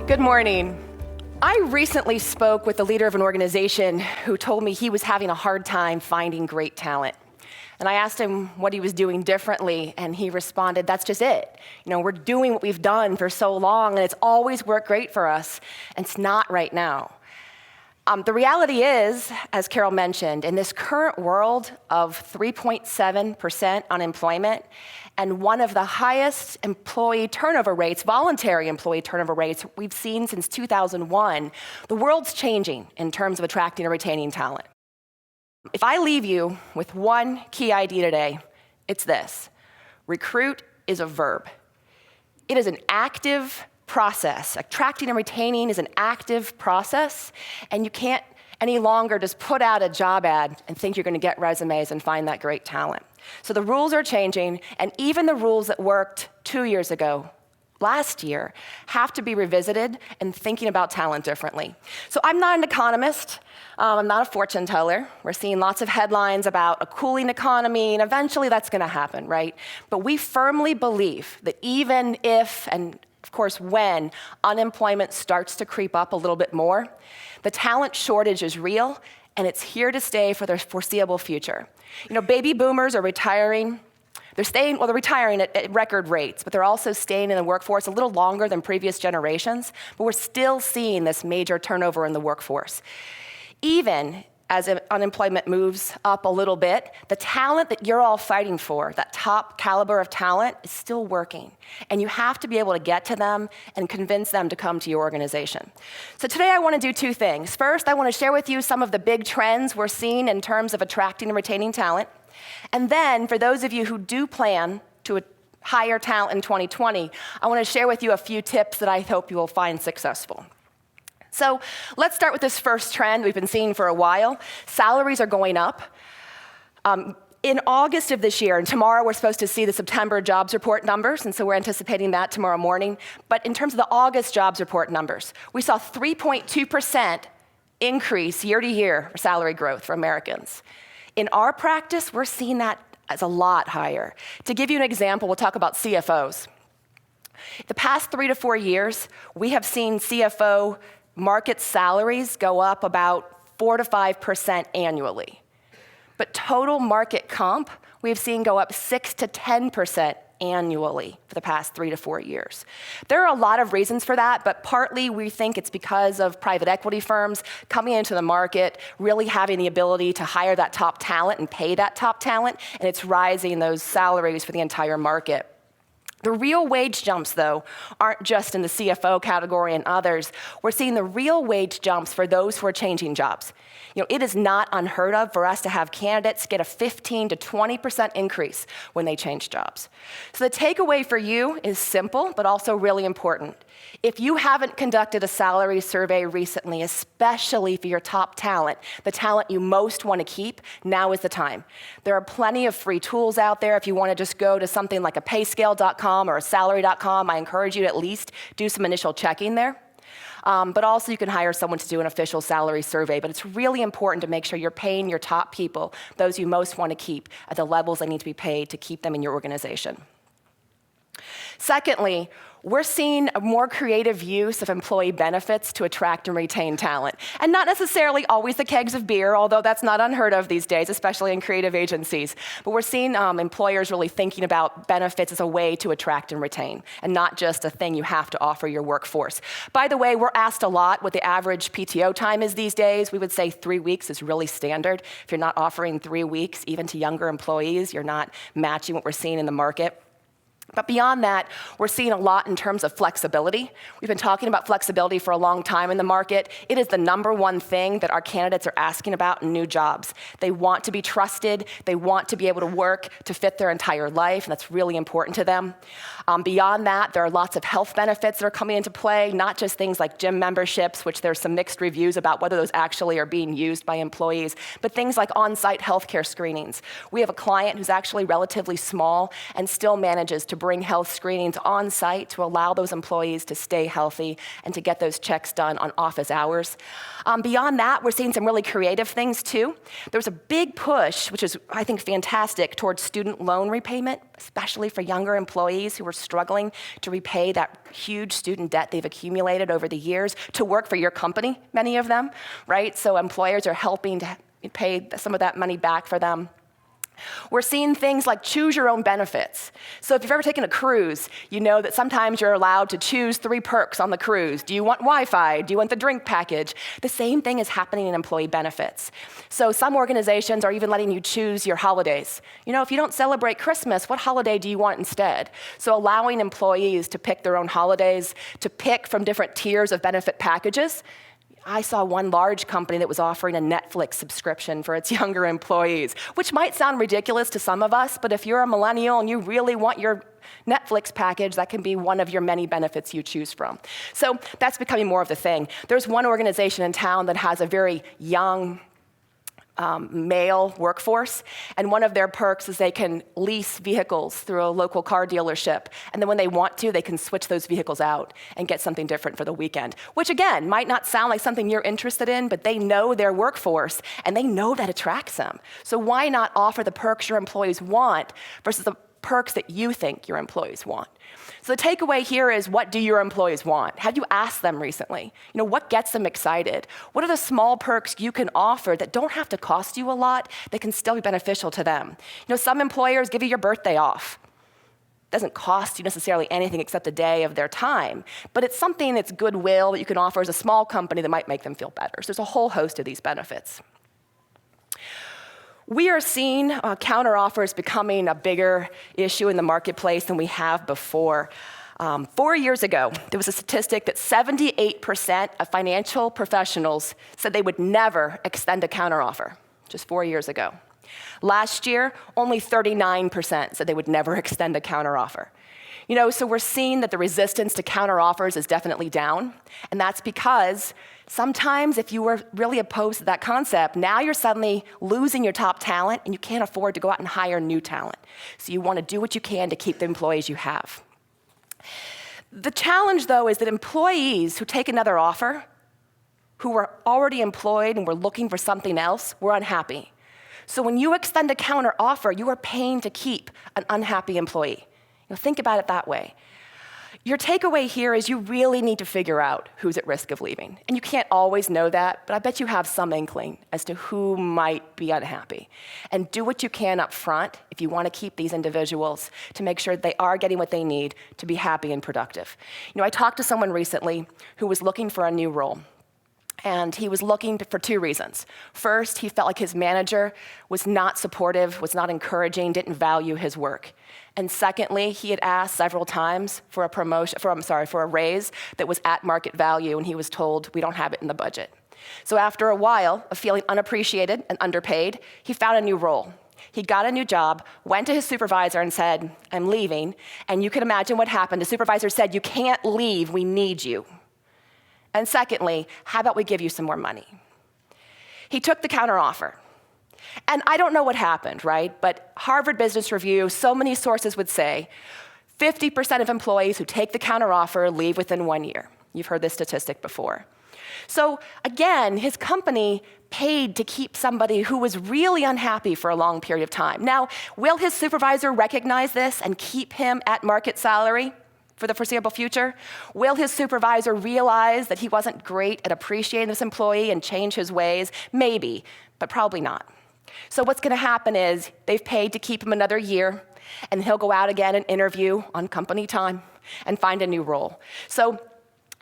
Good morning. I recently spoke with the leader of an organization who told me he was having a hard time finding great talent. And I asked him what he was doing differently, and he responded, that's just it. We're doing what we've done for so long, and it's always worked great for us, and it's not right now. The reality is, as Carol mentioned, in this current world of 3.7% unemployment and one of the highest employee turnover rates, voluntary employee turnover rates we've seen since 2001, the world's changing in terms of attracting and retaining talent. If I leave you with one key idea today, it's this: recruit is a verb. It is an active process. Attracting and retaining is an active process, and you can't any longer just put out a job ad and think you're going to get resumes and find that great talent. So the rules are changing, and even the rules that worked 2 years ago, last year, have to be revisited and thinking about talent differently. So I'm not an economist. I'm not a fortune teller. We're seeing lots of headlines about a cooling economy, and eventually that's going to happen, right? But we firmly believe that even if, and of course when, unemployment starts to creep up a little bit more, the talent shortage is real, and it's here to stay for the foreseeable future. Baby boomers are retiring. They're retiring at record rates, but they're also staying in the workforce a little longer than previous generations, but we're still seeing this major turnover in the workforce. Even as unemployment moves up a little bit, the talent that you're all fighting for, that top caliber of talent, is still working. And you have to be able to get to them and convince them to come to your organization. So today I want to do two things. First, I want to share with you some of the big trends we're seeing in terms of attracting and retaining talent. And then, for those of you who do plan to hire talent in 2020, I want to share with you a few tips that I hope you will find successful. So let's start with this first trend we've been seeing for a while. Salaries are going up. In August of this year, and tomorrow we're supposed to see the September jobs report numbers, and so we're anticipating that tomorrow morning. But in terms of the August jobs report numbers, we saw 3.2% increase year to year for salary growth for Americans. In our practice, we're seeing that as a lot higher. To give you an example, we'll talk about CFOs. The past 3 to 4 years, we have seen CFO market salaries go up about 4 to 5% annually. But total market comp, we've seen go up 6 to 10% annually for the past 3 to 4 years. There are a lot of reasons for that, but partly we think it's because of private equity firms coming into the market, really having the ability to hire that top talent and pay that top talent, and it's rising those salaries for the entire market. The real wage jumps, though, aren't just in the CFO category and others. We're seeing the real wage jumps for those who are changing jobs. It is not unheard of for us to have candidates get a 15 to 20% increase when they change jobs. So the takeaway for you is simple, but also really important. If you haven't conducted a salary survey recently, especially for your top talent, the talent you most want to keep, now is the time. There are plenty of free tools out there. If you want to just go to something like a payscale.com or a salary.com, I encourage you to at least do some initial checking there. But also you can hire someone to do an official salary survey. But it's really important to make sure you're paying your top people, those you most want to keep, at the levels they need to be paid to keep them in your organization. Secondly, we're seeing a more creative use of employee benefits to attract and retain talent. And not necessarily always the kegs of beer, although that's not unheard of these days, especially in creative agencies. But we're seeing employers really thinking about benefits as a way to attract and retain, and not just a thing you have to offer your workforce. By the way, we're asked a lot what the average PTO time is these days. We would say 3 weeks is really standard. If you're not offering 3 weeks, even to younger employees, you're not matching what we're seeing in the market. But beyond that, we're seeing a lot in terms of flexibility. We've been talking about flexibility for a long time in the market. It is the number one thing that our candidates are asking about in new jobs. They want to be trusted. They want to be able to work to fit their entire life, and that's really important to them. Beyond that, there are lots of health benefits that are coming into play, not just things like gym memberships, which there's some mixed reviews about whether those actually are being used by employees, but things like on-site healthcare screenings. We have a client who's actually relatively small and still manages to bring health screenings on site to allow those employees to stay healthy and to get those checks done on office hours. Beyond that, we're seeing some really creative things too. There's a big push, which is, I think, fantastic, towards student loan repayment, especially for younger employees who are struggling to repay that huge student debt they've accumulated over the years to work for your company, many of them, right? So employers are helping to pay some of that money back for them. We're seeing things like choose your own benefits. So if you've ever taken a cruise, you know that sometimes you're allowed to choose 3 perks on the cruise. Do you want Wi-Fi? Do you want the drink package? The same thing is happening in employee benefits. So some organizations are even letting you choose your holidays. You know, if you don't celebrate Christmas, what holiday do you want instead? So allowing employees to pick their own holidays, to pick from different tiers of benefit packages. I saw one large company that was offering a Netflix subscription for its younger employees, which might sound ridiculous to some of us, but if you're a millennial and you really want your Netflix package, that can be one of your many benefits you choose from. So that's becoming more of the thing. There's one organization in town that has a very young male workforce, and one of their perks is they can lease vehicles through a local car dealership, and then when they want to, they can switch those vehicles out and get something different for the weekend, which again, might not sound like something you're interested in, but they know their workforce, and they know that attracts them. So why not offer the perks your employees want versus the perks that you think your employees want? So the takeaway here is, what do your employees want? Have you asked them recently? You know, what gets them excited? What are the small perks you can offer that don't have to cost you a lot, that can still be beneficial to them? You know, some employers give you your birthday off. It doesn't cost you necessarily anything except a day of their time, but it's something that's goodwill that you can offer as a small company that might make them feel better. So there's a whole host of these benefits. We are seeing counteroffers becoming a bigger issue in the marketplace than we have before. 4 years ago, there was a statistic that 78% of financial professionals said they would never extend a counteroffer, just 4 years ago. Last year, only 39% said they would never extend a counteroffer. You know, so we're seeing that the resistance to counteroffers is definitely down, and that's because sometimes if you were really opposed to that concept, now you're suddenly losing your top talent and you can't afford to go out and hire new talent. So you want to do what you can to keep the employees you have. The challenge, though, is that employees who take another offer, who were already employed and were looking for something else, were unhappy. So when you extend a counter offer, you are paying to keep an unhappy employee. You know, think about it that way. Your takeaway here is you really need to figure out who's at risk of leaving. And you can't always know that, but I bet you have some inkling as to who might be unhappy. And do what you can up front if you want to keep these individuals to make sure that they are getting what they need to be happy and productive. You know, I talked to someone recently who was looking for a new role. And he was looking for 2 reasons. First, he felt like his manager was not supportive, was not encouraging, didn't value his work. And secondly, he had asked several times for a raise that was at market value, and he was told, we don't have it in the budget. So after a while of feeling unappreciated and underpaid, he found a new role. He got a new job, went to his supervisor and said, I'm leaving. And you can imagine what happened. The supervisor said, you can't leave, we need you. And secondly, how about we give you some more money? He took the counteroffer. And I don't know what happened, right? But Harvard Business Review, so many sources would say 50% of employees who take the counteroffer leave within 1 year. You've heard this statistic before. So again, his company paid to keep somebody who was really unhappy for a long period of time. Now, will his supervisor recognize this and keep him at market salary for the foreseeable future? Will his supervisor realize that he wasn't great at appreciating this employee and change his ways? Maybe, but probably not. So what's going to happen is they've paid to keep him another year, and he'll go out again and interview on company time and find a new role. So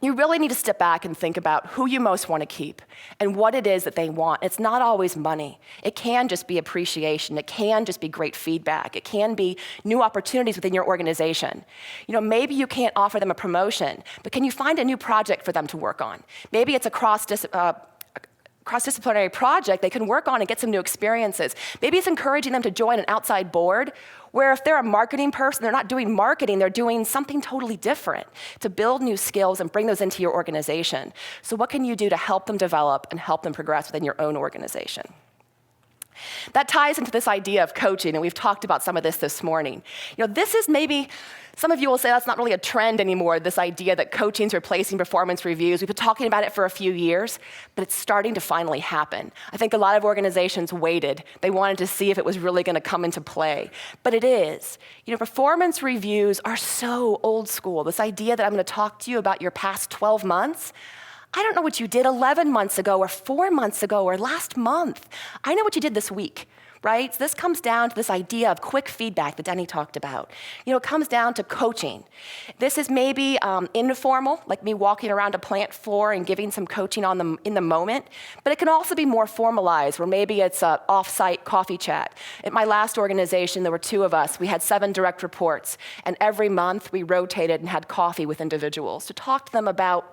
you really need to step back and think about who you most want to keep and what it is that they want. It's not always money. It can just be appreciation. It can just be great feedback. It can be new opportunities within your organization. You know, maybe you can't offer them a promotion, but can you find a new project for them to work on? Maybe it's a cross-disciplinary project they can work on and get some new experiences. Maybe it's encouraging them to join an outside board where if they're a marketing person, they're not doing marketing, they're doing something totally different to build new skills and bring those into your organization. So what can you do to help them develop and help them progress within your own organization? That ties into this idea of coaching, and we've talked about some of this morning. This is maybe, some of you will say that's not really a trend anymore, this idea that coaching is replacing performance reviews. We've been talking about it for a few years, but it's starting to finally happen. I think a lot of organizations waited. They wanted to see if it was really going to come into play, but it is. Performance reviews are so old school. This idea that I'm going to talk to you about your past 12 months, I don't know what you did 11 months ago or 4 months ago or last month. I know what you did this week, right? So this comes down to this idea of quick feedback that Denny talked about. It comes down to coaching. This is maybe informal, like me walking around a plant floor and giving some coaching in the moment, but it can also be more formalized, where maybe it's an off-site coffee chat. At my last organization, there were 2 of us. We had 7 direct reports, and every month we rotated and had coffee with individuals to talk to them about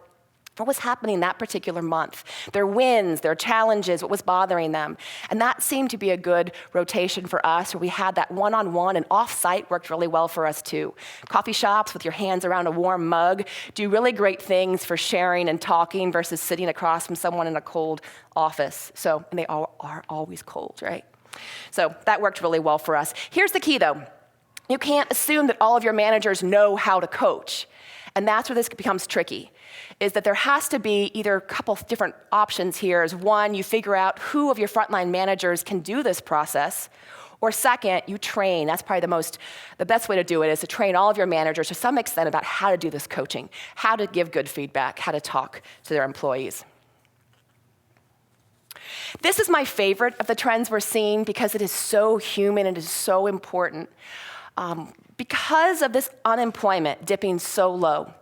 what was happening that particular month, their wins, their challenges, what was bothering them. And that seemed to be a good rotation for us, where we had that one-on-one, and off-site worked really well for us too. Coffee shops with your hands around a warm mug do really great things for sharing and talking versus sitting across from someone in a cold office. And they all are always cold, right? So that worked really well for us. Here's the key though. You can't assume that all of your managers know how to coach. And that's where this becomes tricky, is that there has to be either a couple different options here. Is one, you figure out who of your frontline managers can do this process, or second, you train. That's probably the best way to do it, is to train all of your managers to some extent about how to do this coaching, how to give good feedback, how to talk to their employees. This is my favorite of the trends we're seeing because it is so human and it is so important. Because of this unemployment dipping so low,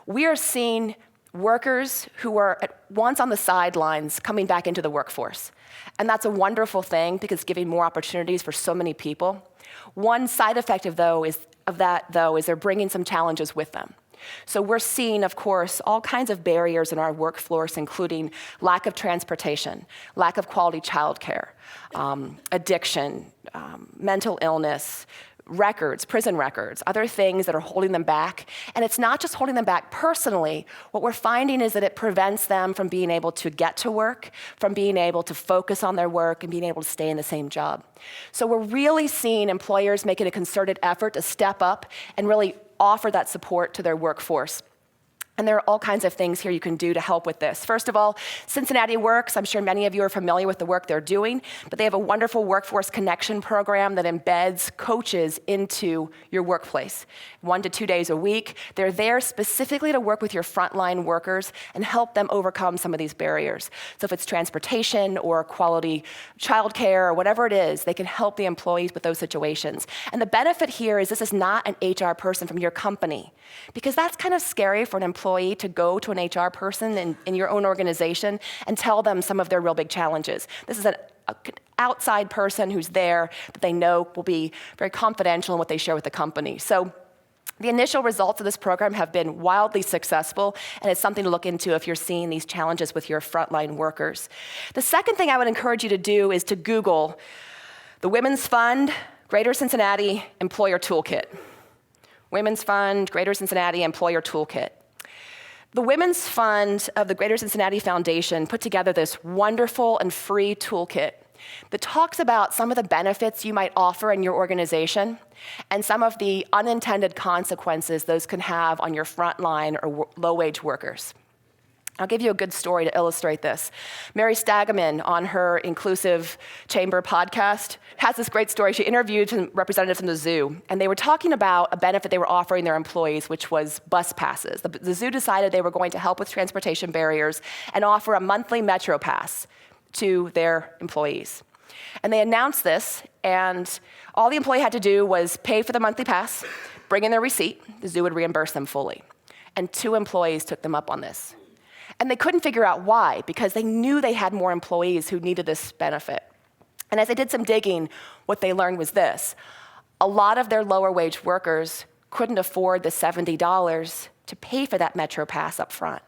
we are seeing workers who were at once on the sidelines coming back into the workforce. And that's a wonderful thing because it's giving more opportunities for so many people. One side effect of that is they're bringing some challenges with them. So we're seeing, of course, all kinds of barriers in our workforce, including lack of transportation, lack of quality childcare, addiction, mental illness, prison records, other things that are holding them back. And it's not just holding them back personally. What we're finding is that it prevents them from being able to get to work, from being able to focus on their work and being able to stay in the same job. So we're really seeing employers making a concerted effort to step up and really offer that support to their workforce. And there are all kinds of things here you can do to help with this. First of all, Cincinnati Works, I'm sure many of you are familiar with the work they're doing, but they have a wonderful workforce connection program that embeds coaches into your workplace. 1 to 2 days a week. They're there specifically to work with your frontline workers and help them overcome some of these barriers. So if it's transportation or quality childcare or whatever it is, they can help the employees with those situations. And the benefit here is this is not an HR person from your company, because that's kind of scary for an employee to go to an HR person in your own organization and tell them some of their real big challenges. This is an outside person who's there that they know will be very confidential in what they share with the company. So the initial results of this program have been wildly successful, and it's something to look into if you're seeing these challenges with your frontline workers. The second thing I would encourage you to do is to Google the Women's Fund, Greater Cincinnati Employer Toolkit. Women's Fund, Greater Cincinnati Employer Toolkit. The Women's Fund of the Greater Cincinnati Foundation put together this wonderful and free toolkit that talks about some of the benefits you might offer in your organization and some of the unintended consequences those can have on your frontline or low-wage workers. I'll give you a good story to illustrate this. Mary Stagaman, on her Inclusive Chamber podcast, has this great story. She interviewed some representatives from the zoo, and they were talking about a benefit they were offering their employees, which was bus passes. The zoo decided they were going to help with transportation barriers and offer a monthly Metro pass to their employees. And they announced this, and all the employee had to do was pay for the monthly pass, bring in their receipt, the zoo would reimburse them fully. And 2 employees took them up on this. And they couldn't figure out why, because they knew they had more employees who needed this benefit. And as they did some digging, what they learned was this. A lot of their lower wage workers couldn't afford the $70 to pay for that Metro Pass up front.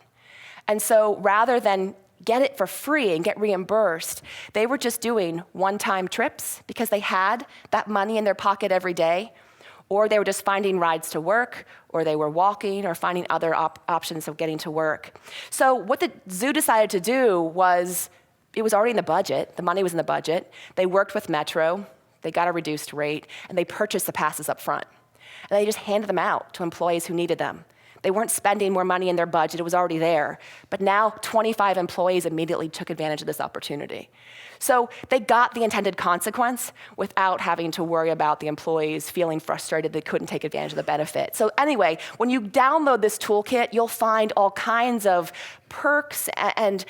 And so rather than get it for free and get reimbursed, they were just doing one-time trips because they had that money in their pocket every day, or they were just finding rides to work, or they were walking or finding other options of getting to work. So what the zoo decided to do was it was already in the budget. The money was in the budget. They worked with Metro. They got a reduced rate, and they purchased the passes up front. And they just handed them out to employees who needed them. They weren't spending more money in their budget. It was already there. But now 25 employees immediately took advantage of this opportunity. So they got the intended consequence without having to worry about the employees feeling frustrated they couldn't take advantage of the benefit. So anyway, when you download this toolkit, you'll find all kinds of perks and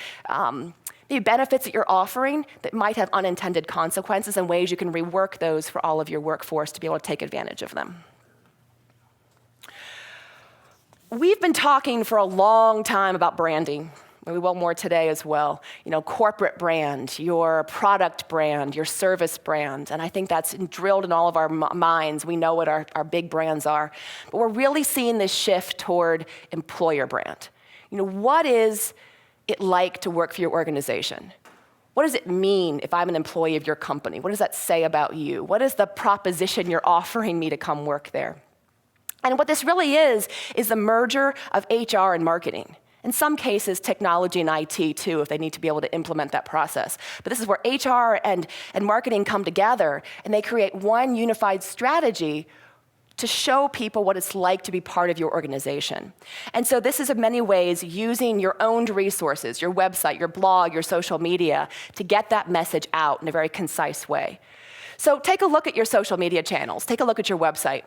the benefits that you're offering that might have unintended consequences and ways you can rework those for all of your workforce to be able to take advantage of them. We've been talking for a long time about branding. We will more today as well. Corporate brand, your product brand, your service brand. And I think that's drilled in all of our minds. We know what our big brands are. But we're really seeing this shift toward employer brand. What is it like to work for your organization? What does it mean if I'm an employee of your company? What does that say about you? What is the proposition you're offering me to come work there? And what this really is the merger of HR and marketing. In some cases, technology and IT too, if they need to be able to implement that process. But this is where HR and marketing come together, and they create one unified strategy to show people what it's like to be part of your organization. And so this is in many ways using your owned resources, your website, your blog, your social media, to get that message out in a very concise way. So take a look at your social media channels. Take a look at your website.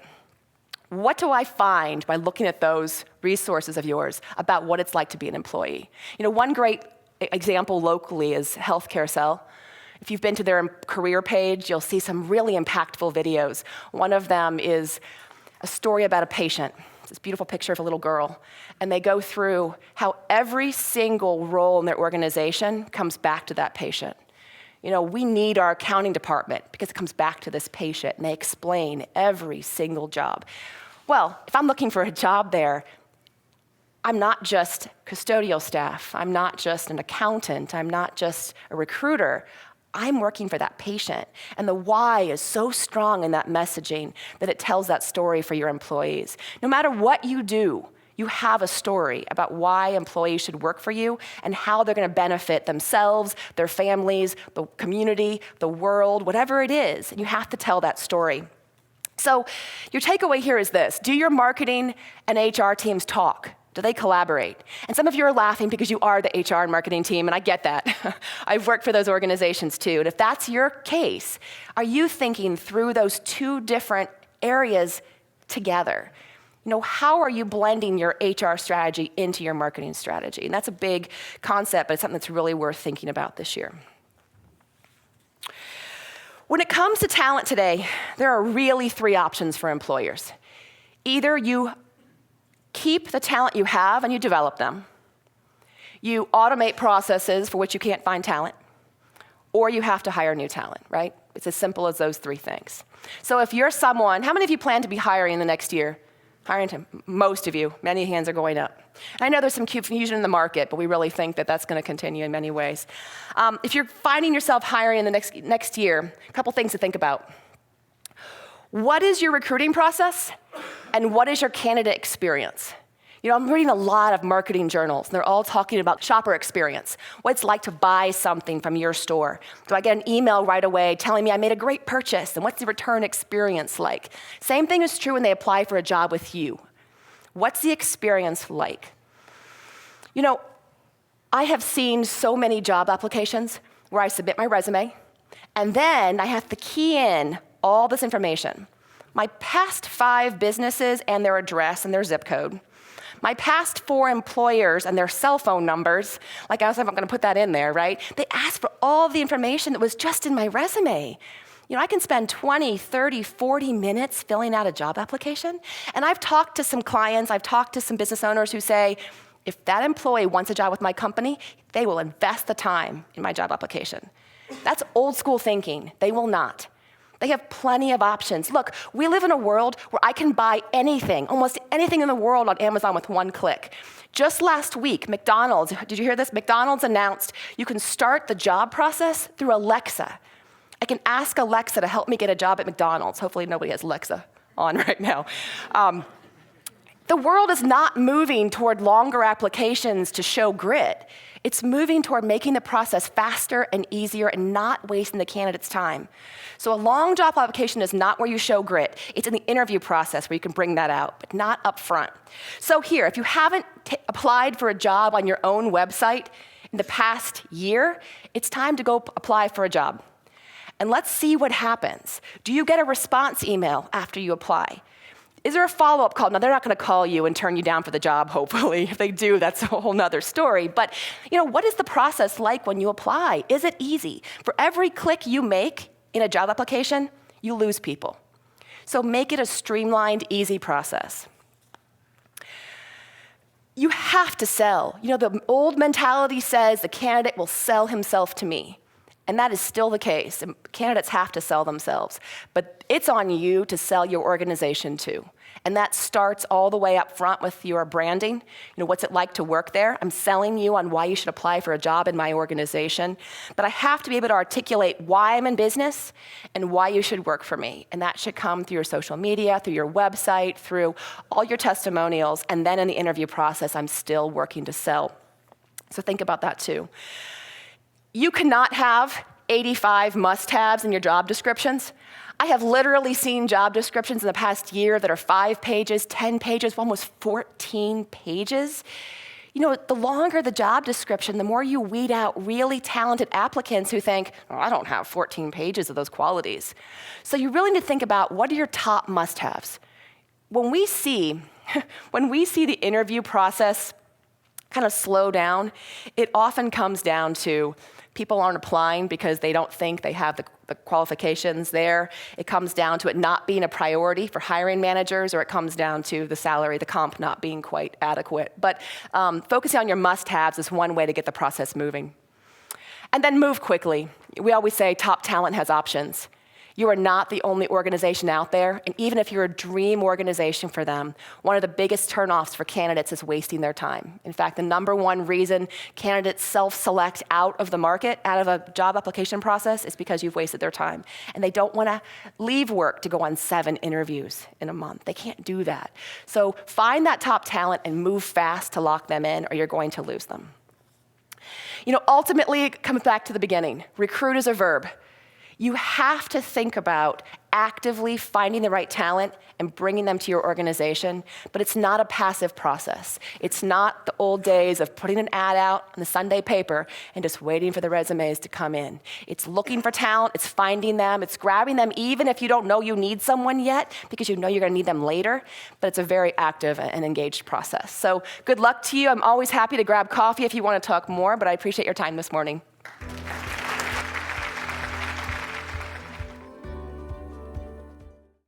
What do I find by looking at those resources of yours about what it's like to be an employee? One great example locally is Health Carousel. If you've been to their career page, you'll see some really impactful videos. One of them is a story about a patient. It's this beautiful picture of a little girl. And they go through how every single role in their organization comes back to that patient. We need our accounting department because it comes back to this patient, and they explain every single job. Well, if I'm looking for a job there, I'm not just custodial staff. I'm not just an accountant. I'm not just a recruiter. I'm working for that patient. And the why is so strong in that messaging that it tells that story for your employees. No matter what you do, you have a story about why employees should work for you and how they're going to benefit themselves, their families, the community, the world, whatever it is. And you have to tell that story. So your takeaway here is this. Do your marketing and HR teams talk? Do they collaborate? And some of you are laughing because you are the HR and marketing team, and I get that. I've worked for those organizations too. And if that's your case, are you thinking through those two different areas together? How are you blending your HR strategy into your marketing strategy? And that's a big concept, but it's something that's really worth thinking about this year. When it comes to talent today, there are really three options for employers. Either you keep the talent you have and you develop them, you automate processes for which you can't find talent, or you have to hire new talent, right? It's as simple as those three things. So if you're someone, how many of you plan to be hiring in the next year? Most of you, many hands are going up. I know there's some confusion in the market, but we really think that that's going to continue in many ways. If you're finding yourself hiring in the next year, a couple things to think about. What is your recruiting process, and what is your candidate experience? I'm reading a lot of marketing journals, and they're all talking about shopper experience, what it's like to buy something from your store. Do I get an email right away telling me I made a great purchase, and what's the return experience like? Same thing is true when they apply for a job with you. What's the experience like? I have seen so many job applications where I submit my resume, and then I have to key in all this information. My past 5 businesses and their address and their zip code. My past 4 employers and their cell phone numbers, like I was not going to put that in there, right? They asked for all the information that was just in my resume. I can spend 20, 30, 40 minutes filling out a job application. And I've talked to some clients, I've talked to some business owners who say, if that employee wants a job with my company, they will invest the time in my job application. That's old school thinking. They will not. They have plenty of options. Look, we live in a world where I can buy anything, almost anything in the world on Amazon with one click. Just last week, McDonald's, did you hear this? McDonald's announced you can start the job process through Alexa. I can ask Alexa to help me get a job at McDonald's. Hopefully nobody has Alexa on right now. The world is not moving toward longer applications to show grit. It's moving toward making the process faster and easier and not wasting the candidate's time. So a long job application is not where you show grit. It's in the interview process where you can bring that out, but not up front. So here, if you haven't applied for a job on your own website in the past year, it's time to go apply for a job. And let's see what happens. Do you get a response email after you apply? Is there a follow-up call? Now, they're not going to call you and turn you down for the job, hopefully. If they do, that's a whole nother story. But, what is the process like when you apply? Is it easy? For every click you make in a job application, you lose people. So make it a streamlined, easy process. You have to sell. The old mentality says the candidate will sell himself to me. And that is still the case. Candidates have to sell themselves. But it's on you to sell your organization too. And that starts all the way up front with your branding. What's it like to work there? I'm selling you on why you should apply for a job in my organization. But I have to be able to articulate why I'm in business and why you should work for me. And that should come through your social media, through your website, through all your testimonials. And then in the interview process, I'm still working to sell. So think about that too. You cannot have 85 must-haves in your job descriptions. I have literally seen job descriptions in the past year that are 5 pages, 10 pages, almost 14 pages. The longer the job description, the more you weed out really talented applicants who think, I don't have 14 pages of those qualities. So you really need to think about what are your top must-haves. When we see the interview process kind of slow down, it often comes down to people aren't applying because they don't think they have the qualifications there. It comes down to it not being a priority for hiring managers, or it comes down to the salary, the comp not being quite adequate. But focusing on your must-haves is one way to get the process moving. And then move quickly. We always say top talent has options. You are not the only organization out there, and even if you're a dream organization for them, one of the biggest turnoffs for candidates is wasting their time. In fact, the number one reason candidates self-select out of the market, out of a job application process, is because you've wasted their time. And they don't want to leave work to go on 7 interviews in a month. They can't do that. So find that top talent and move fast to lock them in, or you're going to lose them. Ultimately, it comes back to the beginning. Recruit is a verb. You have to think about actively finding the right talent and bringing them to your organization, but it's not a passive process. It's not the old days of putting an ad out in the Sunday paper and just waiting for the resumes to come in. It's looking for talent, it's finding them, it's grabbing them even if you don't know you need someone yet, because you know you're gonna need them later, but it's a very active and engaged process. So good luck to you. I'm always happy to grab coffee if you wanna talk more, but I appreciate your time this morning.